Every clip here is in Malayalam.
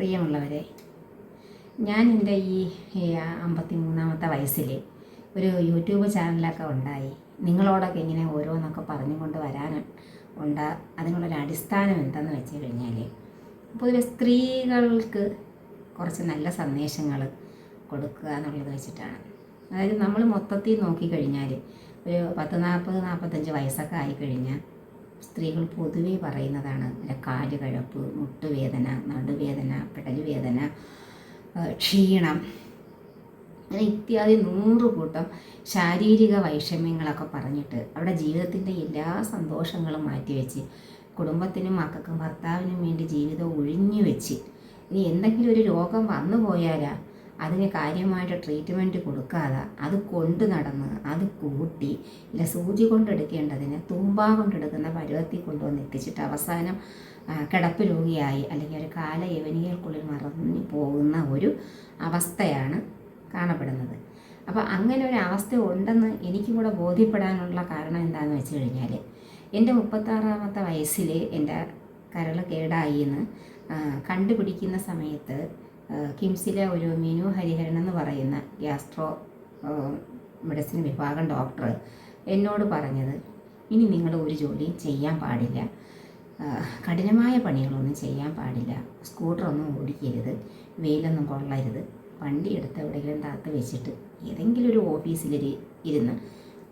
പ്രിയമുള്ളവരെ, ഞാൻ എൻ്റെ ഈ 53-ാമത്തെ വയസ്സിൽ ഒരു യൂട്യൂബ് ചാനലൊക്കെ ഉണ്ടായി. നിങ്ങളോടൊക്കെ ഇങ്ങനെ ഓരോന്നൊക്കെ പറഞ്ഞുകൊണ്ട് വരാൻ അതിനുള്ളൊരു അടിസ്ഥാനം എന്തെന്ന് വെച്ച് കഴിഞ്ഞാൽ, പൊതുവെ സ്ത്രീകൾക്ക് കുറച്ച് നല്ല സന്ദേശങ്ങൾ കൊടുക്കുക എന്നുള്ളത് വെച്ചിട്ടാണ്. അതായത് നമ്മൾ മൊത്തത്തിൽ നോക്കിക്കഴിഞ്ഞാൽ ഒരു 40-45 വയസ്സൊക്കെ ആയിക്കഴിഞ്ഞാൽ സ്ത്രീകൾ പൊതുവേ പറയുന്നതാണ് കാല് കഴപ്പ്, മുട്ടുവേദന, നടുവേദന, പെടലുവേദന, ക്ഷീണം, അങ്ങനെ ഇത്യാദി 100 കൂട്ടം ശാരീരിക വൈഷമ്യങ്ങളൊക്കെ പറഞ്ഞിട്ട് അവിടെ ജീവിതത്തിൻ്റെ എല്ലാ സന്തോഷങ്ങളും മാറ്റിവെച്ച് കുടുംബത്തിനും മക്കൾക്കും ഭർത്താവിനും വേണ്ടി ജീവിതം ഒഴിഞ്ഞു വെച്ച് ഇനി എന്തെങ്കിലും ഒരു രോഗം വന്നു പോയാലാ അതിന് കാര്യമായിട്ട് ട്രീറ്റ്മെൻറ്റ് കൊടുക്കാതെ അത് കൊണ്ട് നടന്ന് അത് കൂട്ടി ഇല്ല സൂചി കൊണ്ടെടുക്കേണ്ടതിന് തൂമ്പാ കൊണ്ടെടുക്കുന്ന പരുവത്തിൽ കൊണ്ടുവന്ന് എത്തിച്ചിട്ട് അവസാനം കിടപ്പ് രോഗിയായി അല്ലെങ്കിൽ ഒരു കാലയവനികൾക്കുള്ളിൽ മറന്നു പോകുന്ന ഒരു അവസ്ഥയാണ് കാണപ്പെടുന്നത്. അപ്പോൾ അങ്ങനെ ഒരു അവസ്ഥ ഉണ്ടെന്ന് എനിക്കും കൂടെ ബോധ്യപ്പെടാനുള്ള കാരണം എന്താണെന്ന് വെച്ച് കഴിഞ്ഞാൽ, എൻ്റെ 36-ാമത്തെ വയസ്സിൽ എൻ്റെ കരൾ കേടായി എന്ന് കണ്ടുപിടിക്കുന്ന സമയത്ത് കിംസിലെ ഒരു മിനു ഹരിഹരൻ എന്ന് പറയുന്ന ഗ്യാസ്ട്രോ മെഡിസിൻ വിഭാഗം ഡോക്ടർ എന്നോട് പറഞ്ഞത്, ഇനി നിങ്ങൾ ഒരു ജോലിയും ചെയ്യാൻ പാടില്ല, കഠിനമായ പണികളൊന്നും ചെയ്യാൻ പാടില്ല, സ്കൂട്ടറൊന്നും ഓടിക്കരുത്, വെയിലൊന്നും കൊള്ളരുത്, വണ്ടി എടുത്ത് എവിടെയെങ്കിലും താത്ത് വെച്ചിട്ട് ഏതെങ്കിലും ഒരു ഓഫീസിൽ ഇരുന്ന്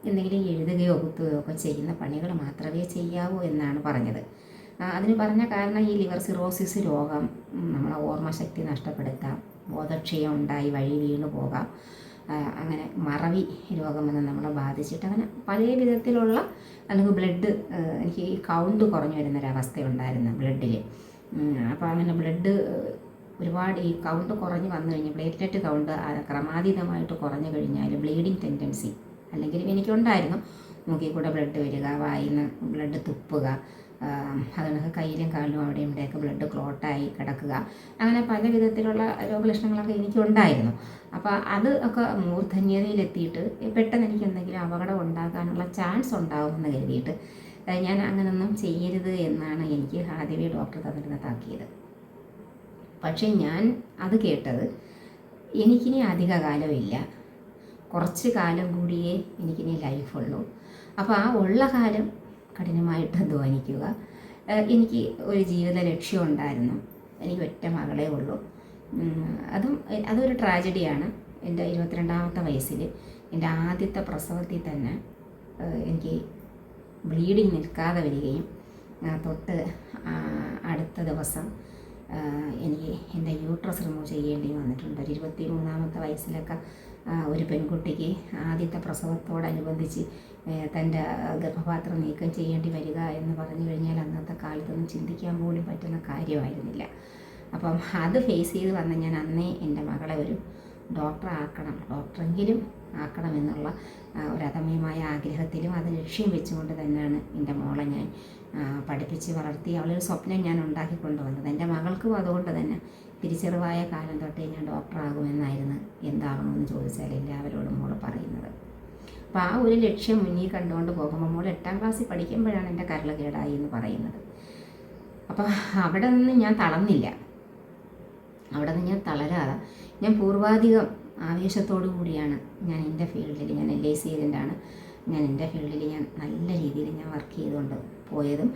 എന്തെങ്കിലും എഴുതുകയോ കുത്തുകയോ ഒക്കെ ചെയ്യുന്ന പണികൾ മാത്രമേ ചെയ്യാവൂ എന്നാണ് പറഞ്ഞത്. അതിന് പറഞ്ഞ കാരണം ഈ ലിവർ സിറോസിസ് രോഗം നമ്മളെ ഓർമ്മശക്തി നഷ്ടപ്പെടുത്താം, ബോധക്ഷയം ഉണ്ടായി വഴി വീണു പോകാം, അങ്ങനെ മറവി രോഗം വന്ന് നമ്മളെ ബാധിച്ചിട്ട് അങ്ങനെ പല വിധത്തിലുള്ള, അല്ലെങ്കിൽ ബ്ലഡ് എനിക്ക് ഈ കൗണ്ട് കുറഞ്ഞു വരുന്നൊരവസ്ഥ ഉണ്ടായിരുന്നു ബ്ലഡിൽ. അപ്പോൾ അങ്ങനെ ബ്ലഡ് ഒരുപാട് ഈ കൗണ്ട് കുറഞ്ഞ് വന്നു കഴിഞ്ഞാൽ പ്ലേറ്റ്ലെറ്റ് കൗണ്ട് ക്രമാതീതമായിട്ട് കുറഞ്ഞു കഴിഞ്ഞാൽ ബ്ലീഡിങ് ടെൻഡൻസി അല്ലെങ്കിൽ എനിക്കുണ്ടായിരുന്നു. മൂക്കിൽ കൂടെ ബ്ലഡ് വരിക, വായിന്ന് ബ്ലഡ് തുപ്പുക, അതുകൊണ്ട് കയ്യിലും കാലിലും അവിടെയും ഇവിടെയൊക്കെ ബ്ലഡ് ക്ലോട്ടായി കിടക്കുക, അങ്ങനെ പല വിധത്തിലുള്ള രോഗലക്ഷണങ്ങളൊക്കെ എനിക്കുണ്ടായിരുന്നു. അപ്പോൾ അത് ഒക്കെ മൂർധന്യതയിലെത്തിയിട്ട് പെട്ടെന്ന് എനിക്ക് എന്തെങ്കിലും അപകടം ഉണ്ടാകാനുള്ള ചാൻസ് ഉണ്ടാകുമെന്ന് കരുതിയിട്ട് ഞാൻ അങ്ങനെയൊന്നും ചെയ്യരുത് എന്നാണ് എനിക്ക് ആദ്യമേ ഡോക്ടർ തന്നിരുന്ന താക്കീത്. പക്ഷേ ഞാൻ അത് കേട്ടത്, എനിക്കിനി അധിക കാലമില്ല, കുറച്ച് കാലം കൂടിയേ എനിക്കിനി ലൈഫുള്ളൂ, അപ്പോൾ ആ ഉള്ള കാലം കഠിനമായിട്ട് അധ്വാനിക്കുക. എനിക്ക് ഒരു ജീവിത ലക്ഷ്യം ഉണ്ടായിരുന്നു, എനിക്ക് ഒറ്റ മകളേ ഉള്ളൂ. അതൊരു ട്രാജഡിയാണ്. എൻ്റെ 22-ാമത്തെ വയസ്സിൽ എൻ്റെ ആദ്യത്തെ പ്രസവത്തിൽ തന്നെ എനിക്ക് ബ്ലീഡിങ് നിൽക്കാതെ വരികയും തൊട്ട് അടുത്ത ദിവസം എനിക്ക് എൻ്റെ യൂട്രസ് റിമൂവ് ചെയ്യേണ്ടി വന്നിട്ടുണ്ട്. ഒരു 23-ാമത്തെ വയസ്സിലൊക്കെ ഒരു പെൺകുട്ടിക്ക് ആദ്യത്തെ പ്രസവത്തോടനുബന്ധിച്ച് തൻ്റെ ഗർഭപാത്രം നീക്കം ചെയ്യേണ്ടി വരിക എന്ന് പറഞ്ഞു കഴിഞ്ഞാൽ അന്നത്തെ കാലത്തൊന്നും ചിന്തിക്കാൻ പോലും പറ്റുന്ന കാര്യമായിരുന്നില്ല. അപ്പം അത് ഫേസ് ചെയ്ത് വന്ന ഞാൻ അന്നേ എൻ്റെ മകളെ ഒരു ഡോക്ടറെങ്കിലും ആക്കണമെന്നുള്ള ഒരു അദമ്യമായ ആഗ്രഹത്തിലും അത് ലക്ഷ്യം വെച്ചുകൊണ്ട് തന്നെയാണ് എൻ്റെ മോളെ ഞാൻ പഠിപ്പിച്ച് വളർത്തി അവളൊരു സ്വപ്നം ഞാൻ ഉണ്ടാക്കിക്കൊണ്ടുവന്നത്. എൻ്റെ മകൾക്കും അതുകൊണ്ട് തന്നെ തിരിച്ചറിവായ കാലം തൊട്ടേ ഞാൻ ഡോക്ടറാകുമെന്നായിരുന്നു. എന്താകണമെന്ന് ചോദിച്ചാൽ എല്ലാവരോടും മോൾ പറയുന്നത്. അപ്പോൾ ആ ഒരു ലക്ഷ്യം മുന്നിൽ കണ്ടുകൊണ്ട് പോകുമ്പോൾ മോൾ 8-ാം ക്ലാസ്സിൽ പഠിക്കുമ്പോഴാണ് എൻ്റെ കരൾ കേടായി എന്ന് പറയുന്നത്. അപ്പോൾ അവിടെ നിന്ന് ഞാൻ തളർന്നില്ല, അവിടെ നിന്ന് ഞാൻ തളരാതെ ഞാൻ പൂർവാധികം ആവേശത്തോടു കൂടിയാണ് ഞാൻ എൻ്റെ ഫീൽഡിൽ, ഞാൻ LIC ഏജൻ്റാണ്, ഞാൻ എൻ്റെ ഫീൽഡിൽ ഞാൻ നല്ല രീതിയിൽ ഞാൻ വർക്ക് ചെയ്തുകൊണ്ട് പോയതും.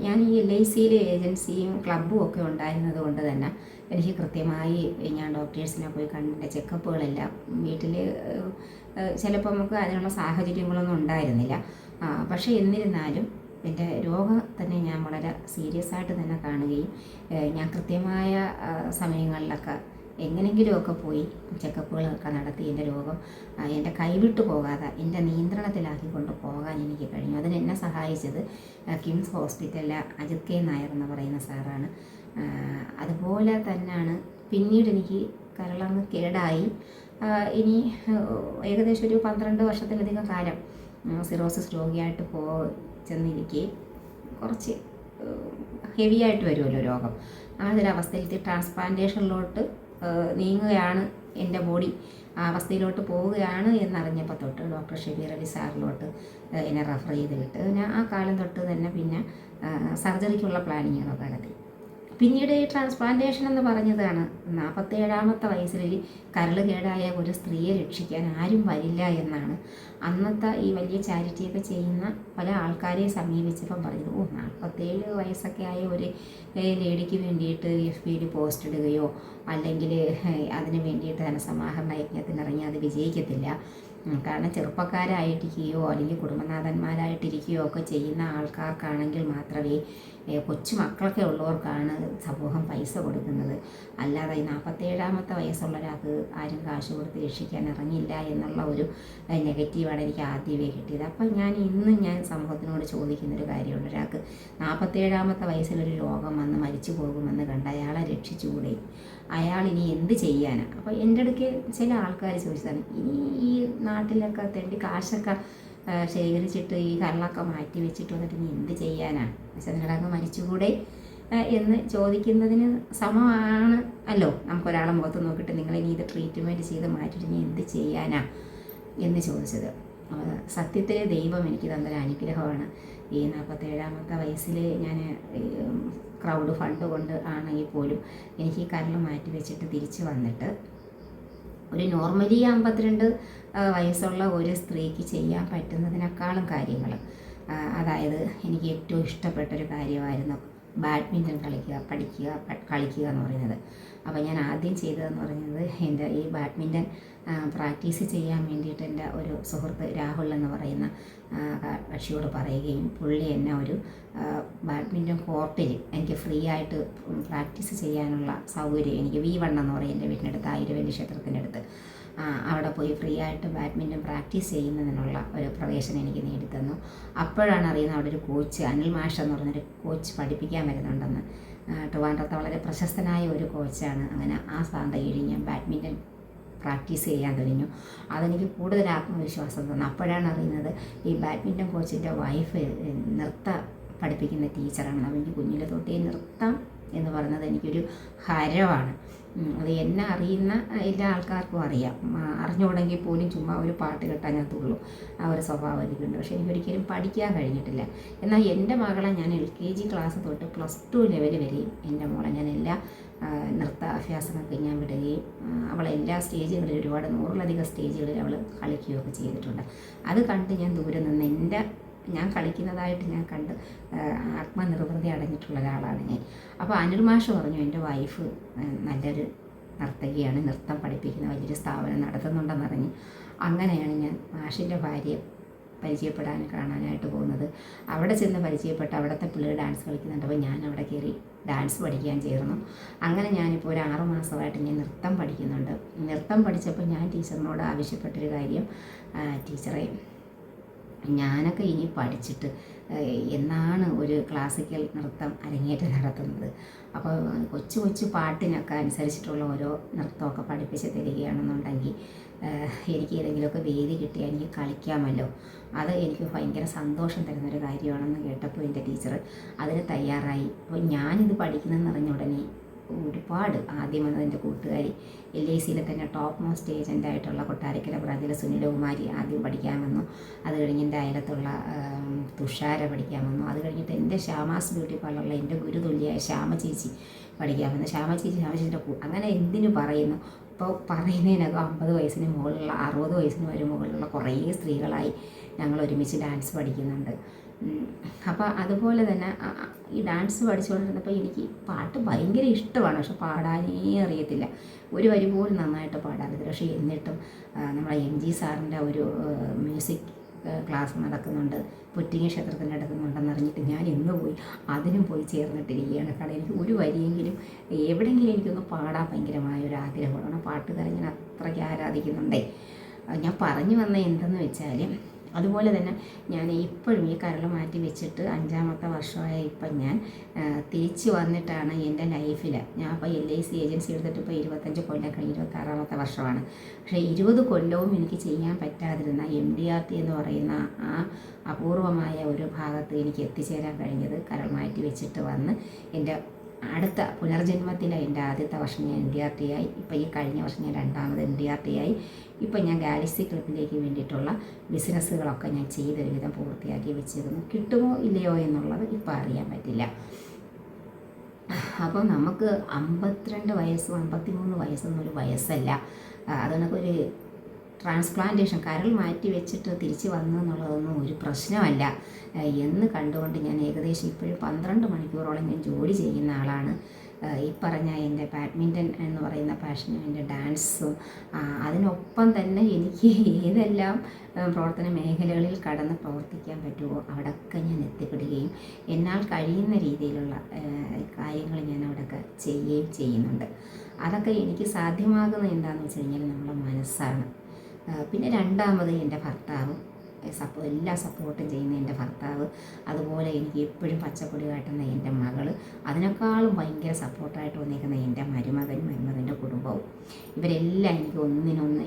ഞാൻ ഈ LICയിൽ ഏജൻസിയും ക്ലബ്ബും ഒക്കെ ഉണ്ടായിരുന്നത് കൊണ്ട് തന്നെ എനിക്ക് കൃത്യമായി ഞാൻ ഡോക്ടേഴ്സിനെ പോയി കണ്ട ചെക്കപ്പുകളെല്ലാം വീട്ടിൽ ചിലപ്പോൾ നമുക്ക് അതിനുള്ള സാഹചര്യങ്ങളൊന്നും ഉണ്ടായിരുന്നില്ല. പക്ഷേ എന്നിരുന്നാലും എൻ്റെ രോഗം തന്നെ ഞാൻ വളരെ സീരിയസ് ആയിട്ട് തന്നെ കാണുകയും ഞാൻ കൃത്യമായ സമയങ്ങളിലൊക്കെ എങ്ങനെങ്കിലുമൊക്കെ പോയി ചെക്കപ്പുകളൊക്കെ നടത്തി എൻ്റെ രോഗം എൻ്റെ കൈവിട്ടു പോകാതെ എൻ്റെ നിയന്ത്രണത്തിലാക്കിക്കൊണ്ട് പോകാൻ എനിക്ക് കഴിഞ്ഞു. അതിനെന്നെ സഹായിച്ചത് കിംസ് ഹോസ്പിറ്റലിലെ അജിത് കെ നായർ എന്ന് പറയുന്ന സാറാണ്. അതുപോലെ തന്നെയാണ് പിന്നീട് എനിക്ക് കരളങ്ങ് കേടായി. ഇനി ഏകദേശം ഒരു 12 വർഷത്തിലധികം കാലം സിറോസിസ് രോഗിയായിട്ട് ചെന്നിരിക്കെ കുറച്ച് ഹെവി ആയിട്ട് വരുമല്ലോ രോഗം. അങ്ങനത്തെ ഒരു അവസ്ഥയിലെത്തി ട്രാൻസ്പ്ലാന്റേഷനിലോട്ട് നീങ്ങുകയാണ് എൻ്റെ ബോഡി, ആ അവസ്ഥയിലോട്ട് പോവുകയാണ് എന്നറിഞ്ഞപ്പോൾ തൊട്ട് ഡോക്ടർ ഷബീർ അലി സാറിലോട്ട് എന്നെ റെഫർ ചെയ്ത് വിട്ട് ഞാൻ ആ കാലം തൊട്ട് തന്നെ പിന്നെ സർജറിക്കുള്ള പ്ലാനിങ്ങുകളൊക്കെ നടത്തി. പിന്നീട് ഈ ട്രാൻസ്പ്ലാന്റേഷൻ എന്ന് പറഞ്ഞതാണ് 47ാമത്തെ വയസ്സിൽ കരൾ കേടായ ഒരു സ്ത്രീയെ രക്ഷിക്കാൻ ആരും വരില്ല എന്നാണ് അന്നത്തെ ഈ വലിയ ചാരിറ്റിയൊക്കെ ചെയ്യുന്ന പല ആൾക്കാരെ സമീപിച്ചപ്പം പറഞ്ഞത്. 47 വയസ്സൊക്കെ ആയ ഒരു ലേഡിക്ക് വേണ്ടിയിട്ട് FB പോസ്റ്റ് ഇടുകയോ അല്ലെങ്കിൽ അതിന് വേണ്ടിയിട്ട് ധനസമാഹരണ യജ്ഞത്തിനിറങ്ങി അത് വിജയിക്കത്തില്ല. കാരണം ചെറുപ്പക്കാരായിട്ടിരിക്കുകയോ അല്ലെങ്കിൽ കുടുംബനാഥന്മാരായിട്ടിരിക്കുകയോ ഒക്കെ ചെയ്യുന്ന ആൾക്കാർക്കാണെങ്കിൽ മാത്രമേ, കൊച്ചു മക്കളൊക്കെ ഉള്ളവർക്കാണ് സമൂഹം പൈസ കൊടുക്കുന്നത്. അല്ലാതെ ഈ 47ാമത്തെ വയസ്സുള്ള ഒരാൾക്ക് ആരും കാശ് കൊടുത്ത് രക്ഷിക്കാൻ ഇറങ്ങില്ല എന്നുള്ള ഒരു നെഗറ്റീവാണ് എനിക്ക് ആദ്യമേ കിട്ടിയത്. അപ്പം ഞാൻ സമൂഹത്തിനോട് ചോദിക്കുന്നൊരു കാര്യമുണ്ട്. ഒരാൾക്ക് 47ാമത്തെ വയസ്സിലൊരു രോഗം വന്ന് മരിച്ചു പോകുമെന്ന് കണ്ട് അയാളെ രക്ഷിച്ചുകൂടെ? അയാൾ ഇനി എന്ത് ചെയ്യാനാണ്? അപ്പോൾ എൻ്റെ അടുക്ക് ചില ആൾക്കാർ ചോദിച്ചതാണ്, ഇനി ഈ നാട്ടിലൊക്കെ തെണ്ടി കാശൊക്കെ ശേഖരിച്ചിട്ട് ഈ കള്ളൊക്കെ മാറ്റി വെച്ചിട്ട് വന്നിട്ട് ഇനി എന്ത് ചെയ്യാനാണ്? നിങ്ങളൊക്കെ മരിച്ചുകൂടെ എന്ന് ചോദിക്കുന്നതിന് സമമാണ് അല്ലോ നമുക്കൊരാളെ മുഖത്ത് നോക്കിയിട്ട് നിങ്ങളിനി ഇത് ട്രീറ്റ്മെൻറ്റ് ചെയ്ത് മാറ്റിയിട്ട് ഇനി എന്ത് ചെയ്യാനാ എന്ന് ചോദിച്ചത്. സത്യത്തിൽ ദൈവം എനിക്ക് തന്നൊരു അനുഗ്രഹമാണ്. ഈ 47ാമത്തെ വയസ്സിൽ ഞാൻ ക്രൗഡ് ഫണ്ട് കൊണ്ട് ആണെങ്കിൽ പോലും എനിക്ക് ഈ കരൾ മാറ്റി വെച്ചിട്ട് തിരിച്ച് വന്നിട്ട് ഒരു നോർമലി 52 വയസ്സുള്ള ഒരു സ്ത്രീക്ക് ചെയ്യാൻ പറ്റുന്നതിനേക്കാളും കാര്യങ്ങൾ, അതായത് എനിക്ക് ഏറ്റവും ഇഷ്ടപ്പെട്ടൊരു കാര്യമായിരുന്നു ബാഡ്മിൻ്റൺ കളിക്കുക എന്ന് പറയുന്നത്. അപ്പോൾ ഞാൻ ആദ്യം ചെയ്തതെന്ന് പറയുന്നത്, എൻ്റെ ഈ ബാഡ്മിൻ്റൺ പ്രാക്ടീസ് ചെയ്യാൻ വേണ്ടിയിട്ട് എൻ്റെ ഒരു സുഹൃത്ത് രാഹുൽ എന്ന് പറയുന്ന കക്ഷിയോട് പറയുകയും പുള്ളി എന്നെ ഒരു ബാഡ്മിൻ്റൺ കോർട്ടിൽ എനിക്ക് ഫ്രീ ആയിട്ട് പ്രാക്ടീസ് ചെയ്യാനുള്ള സൗകര്യം എനിക്ക് V1 എന്ന് പറയും എൻ്റെ വീട്ടിനടുത്ത് ആയിരവല്ലി ക്ഷേത്രത്തിൻ്റെ അടുത്ത് അവിടെ പോയി ഫ്രീ ആയിട്ട് ബാഡ്മിൻ്റൺ പ്രാക്ടീസ് ചെയ്യുന്നതിനുള്ള ഒരു പ്രവേശനം എനിക്ക് നേടിത്തന്നു. അപ്പോഴാണ് അറിയുന്നത് അവിടെ ഒരു കോച്ച് അനിൽ മാഷ് എന്ന് പറഞ്ഞൊരു കോച്ച് പഠിപ്പിക്കാൻ വരുന്നുണ്ടെന്ന്. ട്രിവാൻഡ്രത്ത് വളരെ പ്രശസ്തനായ ഒരു കോച്ചാണ്. അങ്ങനെ ആ സാറിൻ്റെ കീഴിൽ ഞാൻ ബാഡ്മിൻ്റൺ പ്രാക്ടീസ് ചെയ്യാൻ തുടങ്ങി. അതെനിക്ക് കൂടുതൽ ആത്മവിശ്വാസം തന്നു. അപ്പോഴാണ് അറിയുന്നത് ഈ ബാഡ്മിൻ്റൺ കോച്ചിൻ്റെ വൈഫ് നൃത്തം പഠിപ്പിക്കുന്ന ടീച്ചറാണ്. അപ്പോൾ എനിക്ക് കുഞ്ഞിലെ തൊട്ടേ നൃത്തം എന്ന് പറയുന്നത് എനിക്കൊരു ഹരമാണ്. അത് എന്നെ അറിയുന്ന എല്ലാ ആൾക്കാർക്കും അറിയാം. അറിഞ്ഞുകൂടെങ്കിൽ പോലും ചുമ്മാ ഒരു പാട്ട് കേട്ടാൽ ഞാൻ തുള്ളും. ആ ഒരു സ്വഭാവം എനിക്കുണ്ട്. പക്ഷേ എനിക്കൊരിക്കലും പഠിക്കാൻ കഴിഞ്ഞിട്ടില്ല. എന്നാൽ എൻ്റെ മകളെ ഞാൻ LKG ക്ലാസ് തൊട്ട് +2 ലെവൽ വരെയും എൻ്റെ മോളെ ഞാൻ എല്ലാ നൃത്ത അഭ്യാസങ്ങൾക്ക് ഞാൻ വിടുകയും അവളെല്ലാ സ്റ്റേജുകളിൽ ഒരുപാട് 100-ലധികം സ്റ്റേജുകളിൽ അവൾ കളിക്കുകയൊക്കെ ചെയ്തിട്ടുണ്ട്. അത് കണ്ട് ഞാൻ ദൂരെ നിന്ന് ഞാൻ കളിക്കുന്നതായിട്ട് ഞാൻ കണ്ട് ആത്മനിർവൃതി അടഞ്ഞിട്ടുള്ള ഒരാളാണ് ഞാൻ. അപ്പോൾ അനിൽ മാഷ് പറഞ്ഞു, എൻ്റെ വൈഫ് നല്ലൊരു നർത്തകിയാണ്, നൃത്തം പഠിപ്പിക്കുന്ന വലിയൊരു സ്ഥാപനം നടത്തുന്നുണ്ടെന്നറിഞ്ഞ്. അങ്ങനെയാണ് ഞാൻ മാഷിൻ്റെ ഭാര്യയെ പരിചയപ്പെടാനും കാണാനായിട്ട് പോകുന്നത്. അവിടെ ചെന്ന് പരിചയപ്പെട്ട് അവിടുത്തെ പിള്ളേർ ഡാൻസ് കളിക്കുന്നുണ്ട്. അപ്പോൾ ഞാൻ അവിടെ കയറി ഡാൻസ് പഠിക്കാൻ ചേർന്നു. അങ്ങനെ ഞാനിപ്പോൾ ഒരു 6 മാസമായിട്ട് ഞാൻ നൃത്തം പഠിക്കുന്നുണ്ട്. നൃത്തം പഠിച്ചപ്പോൾ ഞാൻ ടീച്ചറിനോട് ആവശ്യപ്പെട്ടൊരു കാര്യം, ടീച്ചറെ ഞാനൊക്കെ ഇനി പഠിച്ചിട്ട് എന്നാണ് ഒരു ക്ലാസിക്കൽ നൃത്തം അരങ്ങേറ്റം നടത്തുന്നത്? അപ്പോൾ കൊച്ചു പാട്ടിനൊക്കെ അനുസരിച്ചിട്ടുള്ള ഓരോ നൃത്തമൊക്കെ പഠിപ്പിച്ച് തരികയാണെന്നുണ്ടെങ്കിൽ എനിക്ക് ഏതെങ്കിലുമൊക്കെ വേദി കിട്ടിയാൽ എനിക്ക് കളിക്കാമല്ലോ. അത് എനിക്ക് ഭയങ്കര സന്തോഷം തരുന്നൊരു കാര്യമാണെന്ന് കേട്ടപ്പോൾ എൻ്റെ ടീച്ചർ അതിന് തയ്യാറായി. അപ്പോൾ ഞാനിത് പഠിക്കുന്നതെന്ന് അറിഞ്ഞ ഉടനെ ഒരുപാട് ആദ്യം വന്നത് എൻ്റെ കൂട്ടുകാരി LICയിലെ തന്നെ ടോപ്പ് മോസ്റ്റ് ഏജൻ്റായിട്ടുള്ള കൊട്ടാരക്കര ബ്രാഞ്ചിലെ സുനിലകുമാരി ആദ്യം പഠിക്കാൻ വന്നു. അത് കഴിഞ്ഞ് എൻ്റെ അയലത്തുള്ള തുഷാര പഠിക്കാൻ വന്നു. അത് കഴിഞ്ഞിട്ട് എൻ്റെ ശ്യാമാസ് ബ്യൂട്ടി പാർലറിലെ എൻ്റെ ഗുരുതുല്യായ ശ്യാമ ചേച്ചി പഠിക്കാൻ വന്നു. ശ്യാമ ചേച്ചിൻ്റെ അങ്ങനെ എന്തിനു പറയുന്നു, ഇപ്പോൾ പറയുന്നതിനകം 50 വയസ്സിന് മുകളിലുള്ള 60 വയസ്സിന് വരെ മുകളിലുള്ള കുറേ സ്ത്രീകളായി ഞങ്ങൾ ഒരുമിച്ച് ഡാൻസ് പഠിക്കുന്നുണ്ട്. അപ്പോൾ അതുപോലെ തന്നെ ഈ ഡാൻസ് പഠിച്ചുകൊണ്ടിരുന്നപ്പോൾ എനിക്ക് പാട്ട് ഭയങ്കര ഇഷ്ടമാണ്. പക്ഷെ പാടാനേ അറിയത്തില്ല. ഒരു വരി പോലും നന്നായിട്ട് പാടാറില്ല. പക്ഷേ എന്നിട്ടും നമ്മളെ MG സാറിൻ്റെ ഒരു മ്യൂസിക് ക്ലാസ് നടക്കുന്നുണ്ട്, പുറ്റിങ്ങ ക്ഷേത്രത്തിൽ നടക്കുന്നുണ്ടെന്നറിഞ്ഞിട്ട് ഞാൻ ഇന്ന് പോയി അതിനും പോയി ചേർന്നിട്ടിരിക്കുകയാണ്. കാരണം എനിക്ക് ഒരു വരിയെങ്കിലും എവിടെയെങ്കിലും എനിക്കൊന്ന് പാടാൻ ഭയങ്കരമായ ഒരു ആഗ്രഹമാണ്. പാട്ടുകാരെ ഞാൻ അത്രയ്ക്ക് ആരാധിക്കുന്നുണ്ടേ. ഞാൻ പറഞ്ഞു വന്ന എന്തെന്ന് വെച്ചാൽ, അതുപോലെ തന്നെ ഞാൻ ഇപ്പോഴും ഈ കരൾ മാറ്റി വെച്ചിട്ട് 5ാമത്തെ വർഷമായ ഇപ്പം ഞാൻ തിരിച്ച് വന്നിട്ടാണ് എൻ്റെ ലൈഫിൽ ഞാൻ ഇപ്പോൾ LIC ഏജൻസി എടുത്തിട്ട് ഇപ്പോൾ 25 കൊല്ലം കഴിഞ്ഞ് 26ാമത്തെ വർഷമാണ്. പക്ഷേ 20 കൊല്ലവും എനിക്ക് ചെയ്യാൻ പറ്റാതിരുന്ന MDRT എന്ന് പറയുന്ന ആ അപൂർവമായ ഒരു ഭാഗത്ത് എനിക്ക് എത്തിച്ചേരാൻ കഴിഞ്ഞത് കരൾ മാറ്റി വെച്ചിട്ട് വന്ന് എൻ്റെ അടുത്ത പുനർജന്മത്തിലെ എൻ്റെ ആദ്യത്തെ വർഷം ഞാൻ MDRT ആയി. ഇപ്പോൾ ഈ കഴിഞ്ഞ വർഷം ഞാൻ 2ാമത് MDRT ആയി. ഇപ്പം ഞാൻ ഗാലക്സി ക്ലബിലേക്ക് വേണ്ടിയിട്ടുള്ള ബിസിനസ്സുകളൊക്കെ ഞാൻ ചെയ്തൊരു വിധം പൂർത്തിയാക്കി വെച്ചിരുന്നു. കിട്ടുമോ ഇല്ലയോ എന്നുള്ളത് ഇപ്പോൾ അറിയാൻ പറ്റില്ല. അപ്പോൾ നമുക്ക് 52 വയസ്സും 53 വയസ്സൊന്നും ഒരു വയസ്സല്ല. അതുകൊണ്ടൊക്കെ ട്രാൻസ്പ്ലാന്റേഷൻ കരൾ മാറ്റി വെച്ചിട്ട് തിരിച്ച് വന്നു എന്നുള്ളതൊന്നും ഒരു പ്രശ്നമല്ല എന്ന് കണ്ടുകൊണ്ട് ഞാൻ ഏകദേശം ഇപ്പോഴും 12 മണിക്കൂറോളം ഞാൻ ജോലി ചെയ്യുന്ന ആളാണ്. ഈ പറഞ്ഞ എൻ്റെ ബാഡ്മിൻ്റൺ എന്ന് പറയുന്ന പാഷനും എൻ്റെ ഡാൻസും അതിനൊപ്പം തന്നെ എനിക്ക് ഏതെല്ലാം പ്രവർത്തന മേഖലകളിൽ കടന്ന് പ്രവർത്തിക്കാൻ പറ്റുമോ അവിടെയൊക്കെ ഞാൻ എത്തിപ്പെടുകയും എന്നാൽ കഴിയുന്ന രീതിയിലുള്ള കാര്യങ്ങൾ ഞാൻ അവിടെയൊക്കെ ചെയ്യുകയും ചെയ്യുന്നുണ്ട്. അതൊക്കെ എനിക്ക് സാധ്യമാകുന്നത് എന്താണെന്ന് വെച്ച് കഴിഞ്ഞാൽ നമ്മുടെ മനസ്സാണ്. പിന്നെ രണ്ടാമത് എൻ്റെ ഭർത്താവ് എല്ലാ സപ്പോർട്ടും ചെയ്യുന്ന എൻ്റെ ഭർത്താവ്, അതുപോലെ എനിക്ക് എപ്പോഴും പച്ചപ്പൊടി കാട്ടുന്ന എൻ്റെ മകൾ, അതിനേക്കാളും ഭയങ്കര സപ്പോർട്ടായിട്ട് വന്നിരിക്കുന്ന എൻ്റെ മരുമകൻ്റെ കുടുംബവും, ഇവരെല്ലാം എനിക്ക് ഒന്നിനൊന്ന്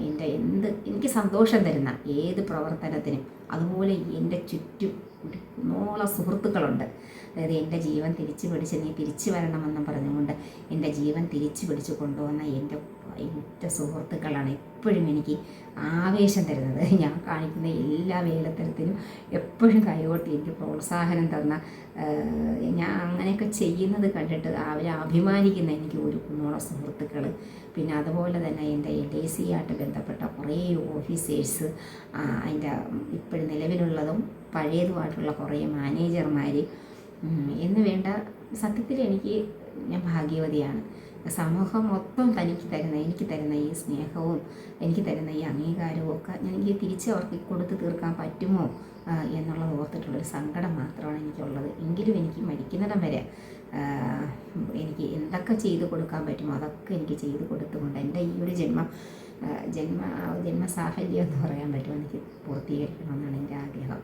എനിക്ക് സന്തോഷം തരുന്ന ഏത് പ്രവർത്തനത്തിനും. അതുപോലെ എൻ്റെ ചുറ്റും ഒരുപാട് സുഹൃത്തുക്കളുണ്ട്. അതായത് എൻ്റെ ജീവൻ തിരിച്ചു പിടിച്ച് നീ തിരിച്ചു വരണമെന്നും പറഞ്ഞുകൊണ്ട് എൻ്റെ ജീവൻ തിരിച്ചു പിടിച്ച് കൊണ്ടുവന്ന എൻ്റെ സുഹൃത്തുക്കളാണ് എപ്പോഴും എനിക്ക് ആവേശം തരുന്നത്. ഞാൻ കാണിക്കുന്ന എല്ലാ വേലത്തരത്തിനും എപ്പോഴും കൈകൊട്ടി എനിക്ക് പ്രോത്സാഹനം തന്ന, ഞാൻ അങ്ങനെയൊക്കെ ചെയ്യുന്നത് കണ്ടിട്ട് അവരെ അഭിമാനിക്കുന്ന എനിക്ക് ഒരു കുന്നോളം സുഹൃത്തുക്കൾ. പിന്നെ അതുപോലെ തന്നെ എൻ്റെ LIC ആയിട്ട് ബന്ധപ്പെട്ട കുറേ ഓഫീസേഴ്സ്, അതിൻ്റെ ഇപ്പോഴും നിലവിലുള്ളതും പഴയതുമായിട്ടുള്ള കുറേ മാനേജർമാർ എന്ന് വേണ്ട. സത്യത്തിൽ ഞാൻ ഭാഗ്യവതിയാണ്. സമൂഹം മൊത്തം എനിക്ക് തരുന്ന ഈ സ്നേഹവും എനിക്ക് തരുന്ന ഈ അംഗീകാരവും ഒക്കെ എനിക്ക് തിരിച്ച് അവർക്ക് കൊടുത്ത് തീർക്കാൻ പറ്റുമോ എന്നുള്ളത് ഓർത്തിട്ടുള്ളൊരു സങ്കടം മാത്രമാണ് എനിക്കുള്ളത്. എങ്കിലും എനിക്ക് മരിക്കുന്നിടം വരെ എനിക്ക് എന്തൊക്കെ ചെയ്തു കൊടുക്കാൻ പറ്റുമോ അതൊക്കെ എനിക്ക് ചെയ്തു കൊടുത്തുകൊണ്ട് എൻ്റെ ഈ ഒരു ജന്മസാഫല്യം എന്ന് പറയാൻ പറ്റുമോ എനിക്ക് പൂർത്തീകരിക്കണമെന്നാണ് എൻ്റെ ആഗ്രഹം.